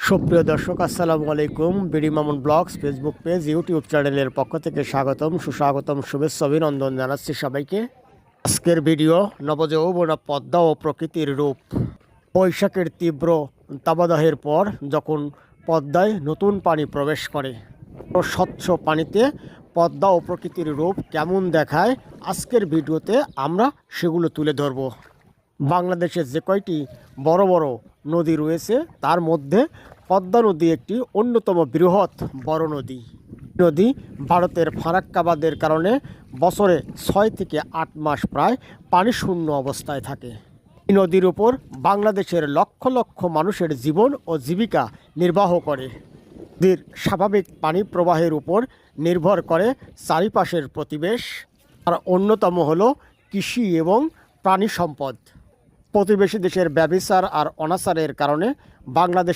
সুপ্রিয় দর্শক আসসালামু আলাইকুম। BD Mamun blogs Facebook page YouTube চ্যানেলের পক্ষ থেকে সুস্বাগতম শুভেচ্ছা অভিনন্দন জানাচ্ছি সবাইকে। আজকের ভিডিও নবযৌবনা পদ্মা ও প্রকৃতির রূপ। বৈশাখের তীব্র তাপদাহের পর যখন পদ্মায় নতুন পানি প্রবেশ করে, ও স্বচ্ছ পানিতে পদ্মা ও প্রকৃতির রূপ কেমন দেখায় আজকের ভিডিওতে আমরা সেগুলো তুলে ধরব। বাংলাদেশে যে কয়টি বড় বড় নদী রয়েছে তার মধ্যে পদ্মা নদী একটি অন্যতম বৃহৎ বড় নদী। নদী ভারতের ফারাক্কা বাঁধের কারণে বছরে 6 থেকে 8 মাস প্রায় পানি শূন্য অবস্থায় থাকে। এই নদীর উপর বাংলাদেশের লক্ষ লক্ষ মানুষের জীবন ও জীবিকা নির্বাহ করে। নদীর স্বাভাবিক পানি প্রবাহের উপর নির্ভর করে চারিপাশের পরিবেশ, আর অন্যতম হলো কৃষি এবং প্রাণী সম্পদ। প্রতিবেশী দেশের ব্যভিচার আর অনাচারের কারণে বাংলাদেশ